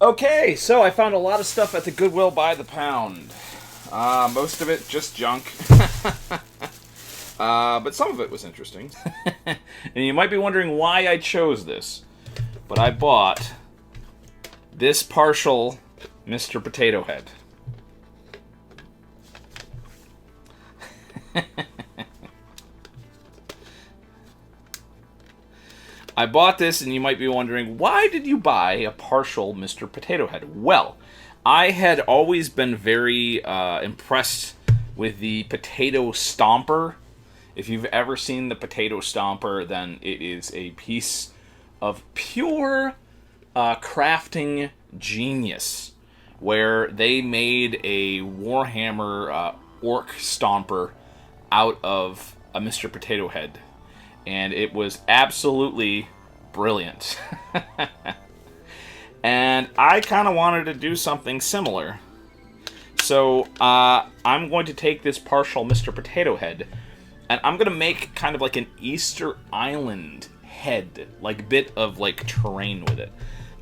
Okay, so I found a lot of stuff at the Goodwill by the pound. Most of it just junk. But some of it was interesting. And you might be wondering why I chose this. But I bought this partial Mr. Potato Head. I bought this, and you might be wondering, why did you buy a partial Mr. Potato Head? Well, I had always been very impressed with the Potato Stomper. If you've ever seen the Potato Stomper, then it is a piece of pure crafting genius, where they made a Warhammer Orc Stomper out of a Mr. Potato Head. And it was absolutely brilliant. And I kind of wanted to do something similar. So I'm going to take this partial Mr. Potato Head, and I'm going to make kind of like an Easter Island head, like bit of like terrain with it.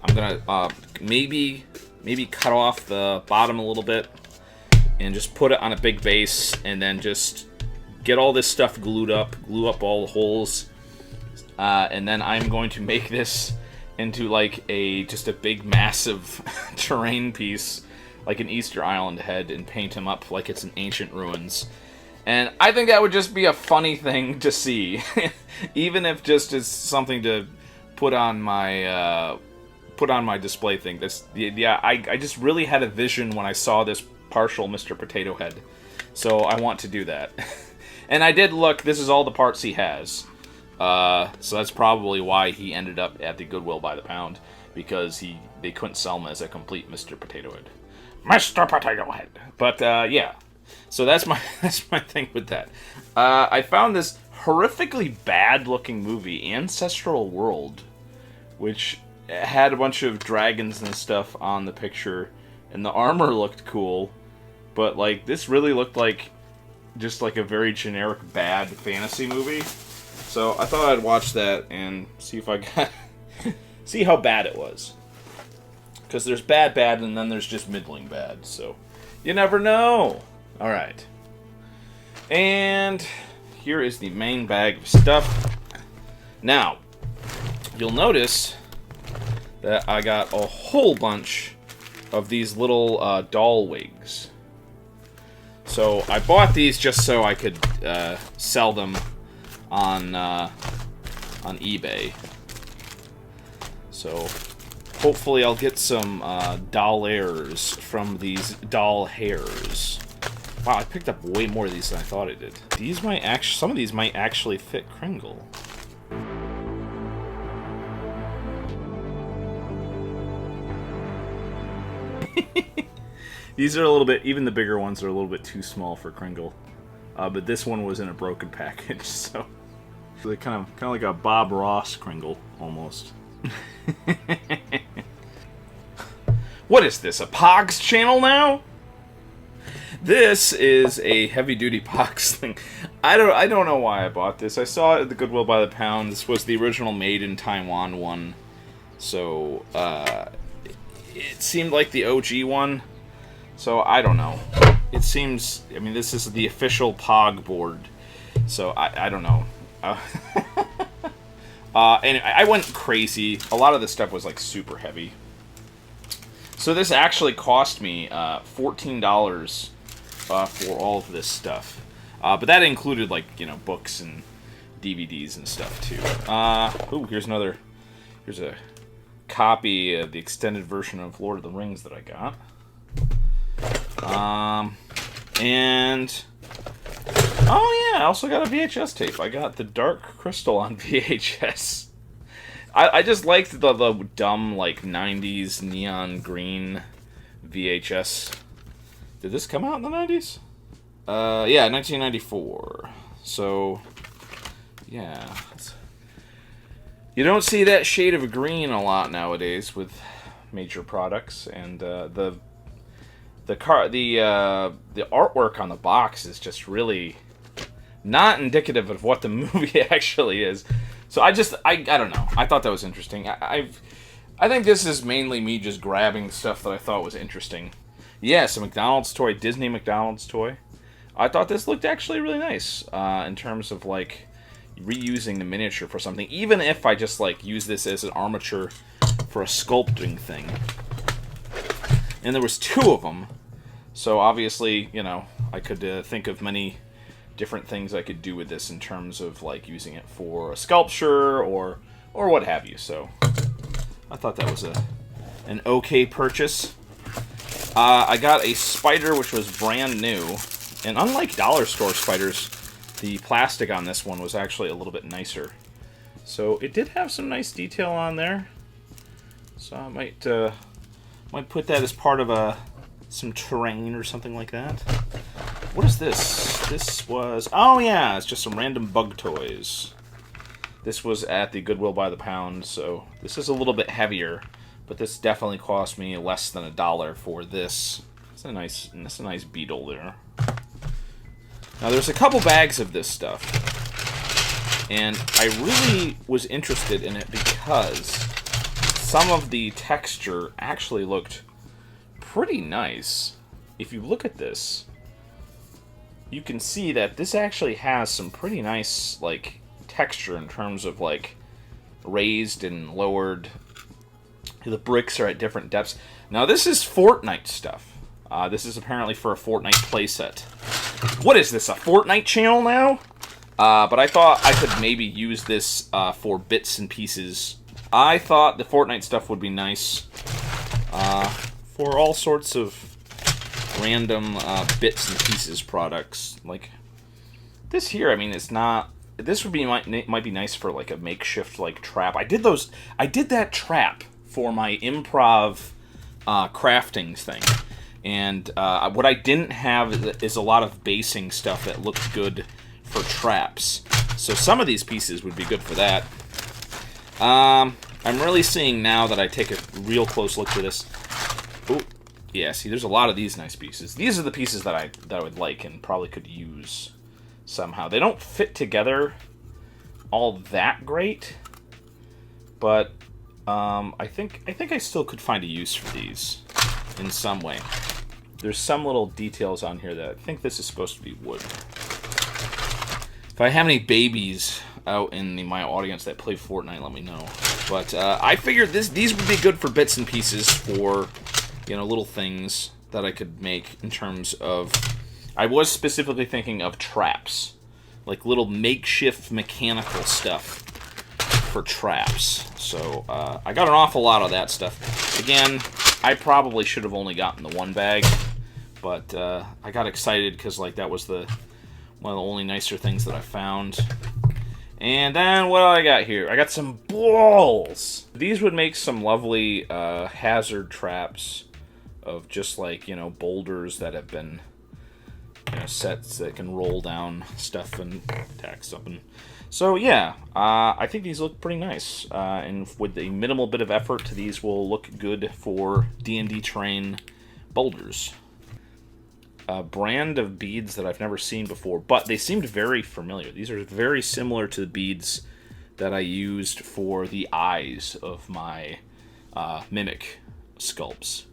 I'm going to maybe cut off the bottom a little bit and just put it on a big base, and then just get all this stuff glue up all the holes, and then I'm going to make this into like just a big massive terrain piece, like an Easter Island head, and paint him up like it's an ancient ruins. And I think that would just be a funny thing to see, even if just as something to put on my display thing. I just really had a vision when I saw this partial Mr. Potato Head, so I want to do that. And I did look, this is all the parts he has. So that's probably why he ended up at the Goodwill by the pound, because they couldn't sell him as a complete Mr. Potato Head. Mr. Potato Head! But, yeah. So that's my thing with that. I found this horrifically bad-looking movie, Ancestral World, which had a bunch of dragons and stuff on the picture, and the armor looked cool, but, like, this really looked like just like a very generic bad fantasy movie. So I thought I'd watch that and see if I got see how bad it was. Because there's bad, and then there's just middling bad. So you never know. All right. And here is the main bag of stuff. Now, you'll notice that I got a whole bunch of these little doll wigs. So I bought these just so I could sell them on eBay. So hopefully I'll get some dollars from these doll hairs. Wow, I picked up way more of these than I thought I did. Some of these might actually fit Kringle. These are a little bit, even the bigger ones are a little bit too small for Kringle. But this one was in a broken package, so they're kind of like a Bob Ross Kringle, almost. What is this, a Pogs channel now? This is a heavy-duty Pogs thing. I don't know why I bought this. I saw it at the Goodwill by the pound. This was the original made in Taiwan one. So, it seemed like the OG one. So, I don't know. It seems, I mean, this is the official Pog board. So, I don't know. Anyway, I went crazy. A lot of this stuff was, like, super heavy. So, this actually cost me $14 for all of this stuff. But that included, like, you know, books and DVDs and stuff, too. Ooh, here's a copy of the extended version of Lord of the Rings that I got. And oh yeah, I also got a VHS tape. I got The Dark Crystal on VHS. I just liked the dumb, like, 90s neon green VHS. Did this come out in the 90s? Yeah, 1994. So, yeah. You don't see that shade of green a lot nowadays with major products, and the artwork on the box is just really not indicative of what the movie actually is. So I don't know. I thought that was interesting. I think this is mainly me just grabbing stuff that I thought was interesting. Yes, a McDonald's toy, Disney McDonald's toy. I thought this looked actually really nice in terms of like reusing the miniature for something. Even if I just like use this as an armature for a sculpting thing. And there was 2 of them, so obviously, you know, I could think of many different things I could do with this in terms of like using it for a sculpture or what have you. So I thought that was an okay purchase. I got a spider which was brand new, and unlike dollar store spiders, the plastic on this one was actually a little bit nicer. So it did have some nice detail on there. So I might put that as part of some terrain or something like that. What is this? This was... Oh yeah, it's just some random bug toys. This was at the Goodwill by the pound, so this is a little bit heavier, but this definitely cost me less than $1 for this. That's a nice beetle there. Now there's a couple bags of this stuff, and I really was interested in it because some of the texture actually looked pretty nice. If you look at this, you can see that this actually has some pretty nice like texture in terms of like raised and lowered. The bricks are at different depths. Now this is Fortnite stuff. This is apparently for a Fortnite playset. What is this, a Fortnite channel now? But I thought I could maybe use this for bits and pieces. I thought the Fortnite stuff would be nice for all sorts of random bits and pieces products. Like this here, I mean, it's not... This would be might be nice for like a makeshift like trap. I did that trap for my improv crafting thing. And what I didn't have is a lot of basing stuff that looked good for traps. So some of these pieces would be good for that. I'm really seeing now that I take a real close look to this. Ooh, yeah, see, there's a lot of these nice pieces. These are the pieces that I would like and probably could use somehow. They don't fit together all that great, but I think I still could find a use for these in some way. There's some little details on here that I think this is supposed to be wood. If I have any babies out in my audience that play Fortnite, let me know. But I figured these would be good for bits and pieces for, you know, little things that I could make in terms of... I was specifically thinking of traps. Like little makeshift mechanical stuff for traps. So I got an awful lot of that stuff. Again, I probably should have only gotten the one bag, but I got excited because like that was one of the only nicer things that I found. And then what do I got here? I got some balls. These would make some lovely hazard traps of just like, you know, boulders that have been, you know, sets that can roll down stuff and attack something. So yeah, I think these look pretty nice, and with a minimal bit of effort, these will look good for D&D terrain boulders. A brand of beads that I've never seen before, but they seemed very familiar. These are very similar to the beads that I used for the eyes of my mimic sculpts.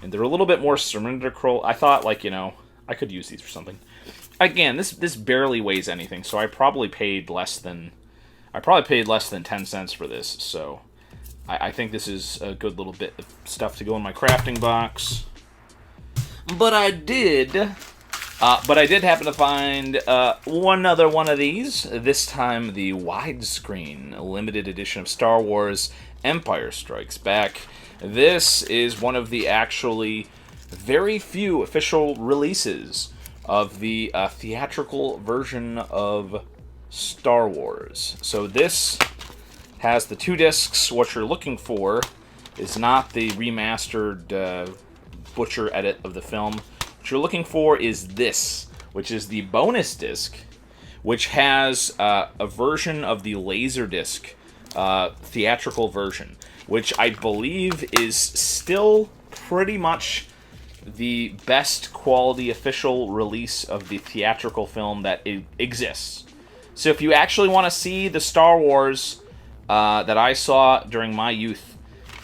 And they're a little bit more cylindrical. I thought, like, you know, I could use these for something. Again, this barely weighs anything, so I probably paid less than 10 cents for this. So I think this is a good little bit of stuff to go in my crafting box. But I did happen to find one other one of these. This time the widescreen limited edition of Star Wars Empire Strikes Back. This is one of the actually very few official releases of the theatrical version of Star Wars. So this has the 2 discs. What you're looking for is not the remastered butcher edit of the film. What you're looking for is this, which is the bonus disc, which has a version of the Laserdisc theatrical version, which I believe is still pretty much the best quality official release of the theatrical film that exists. So if you actually want to see the Star Wars that I saw during my youth,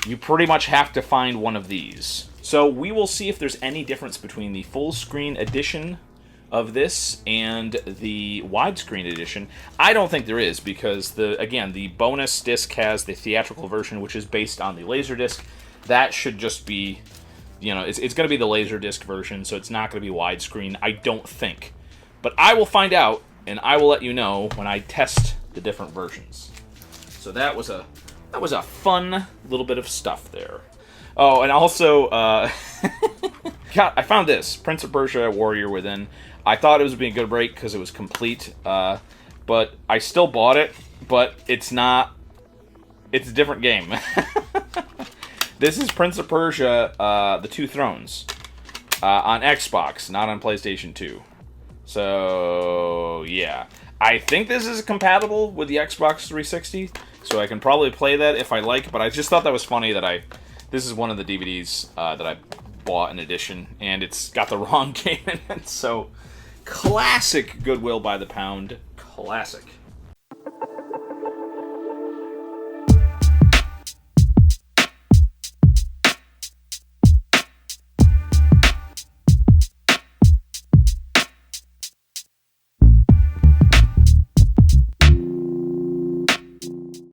you pretty much have to find one of these. So we will see if there's any difference between the full screen edition of this and the widescreen edition. I don't think there is, because the bonus disc has the theatrical version, which is based on the Laserdisc. That should just be, it's going to be the Laserdisc version, so it's not going to be widescreen, I don't think. But I will find out, and I will let you know when I test the different versions. So that was a fun little bit of stuff there. Oh, and also, I found this Prince of Persia: Warrior Within. I thought it was being a good break because it was complete, but I still bought it. But it's not. It's a different game. This is Prince of Persia: The Two Thrones on Xbox, not on PlayStation 2. So yeah, I think this is compatible with the Xbox 360, so I can probably play that if I like. But I just thought that was funny that this is one of the DVDs that I bought in edition, and it's got the wrong game in it. So classic Goodwill by the pound, classic.